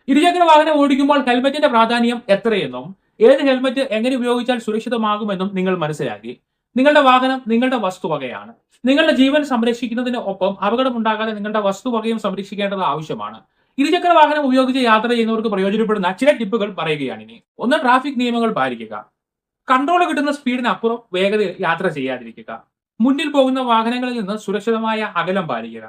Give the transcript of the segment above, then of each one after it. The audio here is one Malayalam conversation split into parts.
ഇരുചക്ര വാഹനം ഓടിക്കുമ്പോൾ ഹെൽമറ്റിന്റെ പ്രാധാന്യം എത്രയെന്നും ഏത് ഹെൽമറ്റ് എങ്ങനെ ഉപയോഗിച്ചാൽ സുരക്ഷിതമാകുമെന്നും നിങ്ങൾ മനസ്സിലാക്കി. നിങ്ങളുടെ വാഹനം നിങ്ങളുടെ വസ്തുവകയാണ്. നിങ്ങളുടെ ജീവൻ സംരക്ഷിക്കുന്നതിന് ഒപ്പം അപകടമുണ്ടാകാതെ നിങ്ങളുടെ വസ്തുവകയും സംരക്ഷിക്കേണ്ടത് ആവശ്യമാണ്. ഇരുചക്ര വാഹനം ഉപയോഗിച്ച് യാത്ര ചെയ്യുന്നവർക്ക് പ്രയോജനപ്പെടുന്ന ചില ടിപ്പുകൾ പറയുകയാണ് ഇനി. ഒന്ന്, ട്രാഫിക് നിയമങ്ങൾ പാലിക്കുക. കൺട്രോൾ കിട്ടുന്ന സ്പീഡിനപ്പുറം വേഗതയിൽ യാത്ര ചെയ്യാതിരിക്കുക. മുന്നിൽ പോകുന്ന വാഹനങ്ങളിൽ നിന്ന് സുരക്ഷിതമായ അകലം പാലിക്കുക.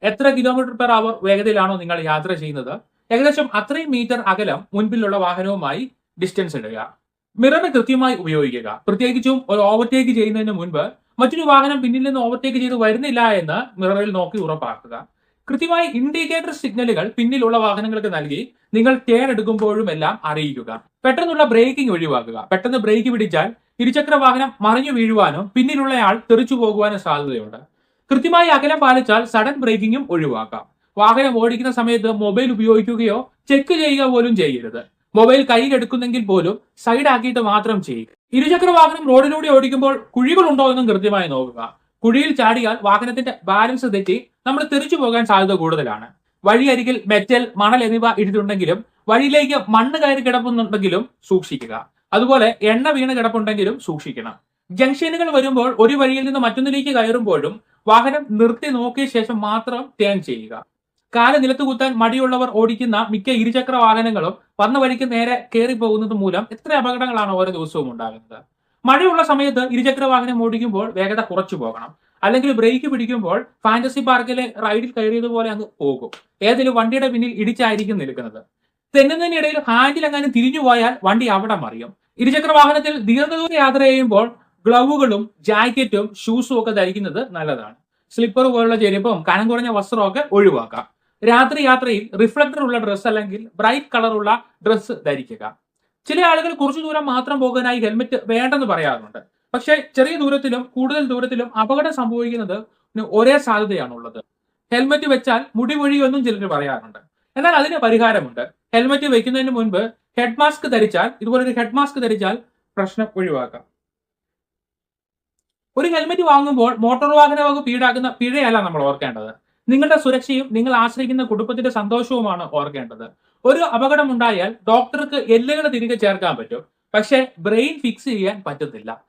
എത്ര കിലോമീറ്റർ/അവർ വേഗതയിലാണോ നിങ്ങൾ യാത്ര ചെയ്യുന്നത്, ഏകദേശം അത്രയും മീറ്റർ അകലം മുൻപിലുള്ള വാഹനവുമായി ഡിസ്റ്റൻസ് ഇടുക. മിറർ കൃത്യമായി ഉപയോഗിക്കുക. പ്രത്യേകിച്ചും ഒരു ഓവർടേക്ക് ചെയ്യുന്നതിന് മുൻപ് മറ്റൊരു വാഹനം പിന്നിൽ നിന്ന് ഓവർടേക്ക് ചെയ്ത് വരുന്നില്ല എന്ന് മിററിൽ നോക്കി ഉറപ്പാക്കുക. കൃത്യമായി ഇൻഡിക്കേറ്റർ സിഗ്നലുകൾ പിന്നിലുള്ള വാഹനങ്ങൾക്ക് നൽകി നിങ്ങൾ ടേൺ എടുക്കുമ്പോഴും എല്ലാം അറിയിക്കുക. പെട്ടെന്നുള്ള ബ്രേക്കിംഗ് ഒഴിവാക്കുക. പെട്ടെന്ന് ബ്രേക്ക് പിടിച്ചാൽ ഇരുചക്ര വാഹനം മറിഞ്ഞു വീഴുവാനോ പിന്നിലുള്ളയാൾ തെറിച്ചു പോകുവാനോ സാധ്യതയുണ്ട്. കൃത്യമായി അകലം പാലിച്ചാൽ സഡൻ ബ്രേക്കിംഗും ഒഴിവാക്കാം. വാഹനം ഓടിക്കുന്ന സമയത്ത് മൊബൈൽ ഉപയോഗിക്കുകയോ ചെക്ക് ചെയ്യുക പോലും ചെയ്യരുത്. മൊബൈൽ കയ്യിലെടുക്കുന്നെങ്കിൽ പോലും സൈഡ് ആക്കിയിട്ട് മാത്രം ചെയ്യുക. ഇരുചക്ര വാഹനം റോഡിലൂടെ ഓടിക്കുമ്പോൾ കുഴികളുണ്ടോ എന്നും കൃത്യമായി നോക്കുക. കുഴിയിൽ ചാടിയാൽ വാഹനത്തിന്റെ ബാലൻസ് തെറ്റി നമ്മൾ തെറിച്ചു പോകാൻ സാധ്യത കൂടുതലാണ്. വഴിയരികിൽ മെറ്റൽ, മണൽ എന്നിവ ഇട്ടിട്ടുണ്ടെങ്കിലും വഴിയിലേക്ക് മണ്ണ് കയറി കിടപ്പുന്നുണ്ടെങ്കിലും സൂക്ഷിക്കുക. അതുപോലെ എണ്ണ വീണ് കിടപ്പുണ്ടെങ്കിലും സൂക്ഷിക്കണം. ജംഗ്ഷനുകൾ വരുമ്പോൾ ഒരു വഴിയിൽ നിന്ന് മറ്റൊന്നിലേക്ക് കയറുമ്പോഴും വാഹനം നിർത്തി നോക്കിയ ശേഷം മാത്രം ടേൺ ചെയ്യുക. കാല് നിലത്ത് കുത്താൻ മടിയുള്ളവർ ഓടിക്കുന്ന മിക്ക ഇരുചക്ര വാഹനങ്ങളും വന്ന വഴിക്ക് നേരെ കയറി പോകുന്നത് മൂലം എത്ര അപകടങ്ങളാണ് ഓരോ ദിവസവും ഉണ്ടാകുന്നത്. മഴയുള്ള സമയത്ത് ഇരുചക്ര വാഹനം ഓടിക്കുമ്പോൾ വേഗത കുറച്ചു പോകണം. അല്ലെങ്കിൽ ബ്രേക്ക് പിടിക്കുമ്പോൾ ഫാന്റസി പാർക്കിലെ റൈഡിൽ കയറിയതുപോലെ അങ്ങ് പോകും. ഏതെങ്കിലും വണ്ടിയുടെ പിന്നിൽ ഇടിച്ചായിരിക്കും നിൽക്കുന്നത്. തെന്നുന്നതിനിടയിൽ ഹാൻഡിൽ എങ്ങാനും തിരിഞ്ഞു പോയാൽ വണ്ടി അവിടെ മറിയും. ഇരുചക്ര വാഹനത്തിൽ ദീർഘദൂര യാത്ര ചെയ്യുമ്പോൾ ഗ്ലൗവുകളും ജാക്കറ്റും ഷൂസും ഒക്കെ ധരിക്കുന്നത് നല്ലതാണ്. സ്ലിപ്പർ പോലുള്ള ചെരുപ്പും കനം കുറഞ്ഞ വസ്ത്രമൊക്കെ ഒഴിവാക്കാം. രാത്രി യാത്രയിൽ റിഫ്ലക്ടർ ഉള്ള ഡ്രസ്സ് അല്ലെങ്കിൽ ബ്രൈറ്റ് കളറുള്ള ഡ്രസ്സ് ധരിക്കുക. ചില ആളുകൾ കുറച്ചു ദൂരം മാത്രം പോകാനായി ഹെൽമെറ്റ് വേണ്ടെന്ന് പറയാറുണ്ട്. പക്ഷേ ചെറിയ ദൂരത്തിലും കൂടുതൽ ദൂരത്തിലും അപകടം സംഭവിക്കുന്നത് ഒരേ സാധ്യതയാണുള്ളത്. ഹെൽമെറ്റ് വെച്ചാൽ മുടി പൊഴിയുമെന്നും ചിലർ പറയാറുണ്ട്. എന്നാൽ അതിന് പരിഹാരമുണ്ട്. ഹെൽമെറ്റ് വെക്കുന്നതിന് മുൻപ് ഹെഡ് മാസ്ക് ധരിച്ചാൽ ഇതുപോലൊരു ഹെഡ് മാസ്ക് ധരിച്ചാൽ പ്രശ്നം ഒഴിവാക്കാം. ഒരു ഹെൽമെറ്റ് വാങ്ങുമ്പോൾ മോട്ടോർ വാഹന വകുപ്പ് ഈടാക്കുന്ന പിഴയല്ല നമ്മൾ ഓർക്കേണ്ടത്. നിങ്ങളുടെ സുരക്ഷയും നിങ്ങൾ ആശ്രയിക്കുന്ന കുടുംബത്തിന്റെ സന്തോഷവുമാണ് ഓർക്കേണ്ടത്. ഒരു അപകടം ഉണ്ടായാൽ ഡോക്ടർക്ക് എല്ലുകൾ തിരികെ ചേർക്കാൻ പറ്റും, പക്ഷേ ബ്രെയിൻ ഫിക്സ് ചെയ്യാൻ പറ്റത്തില്ല.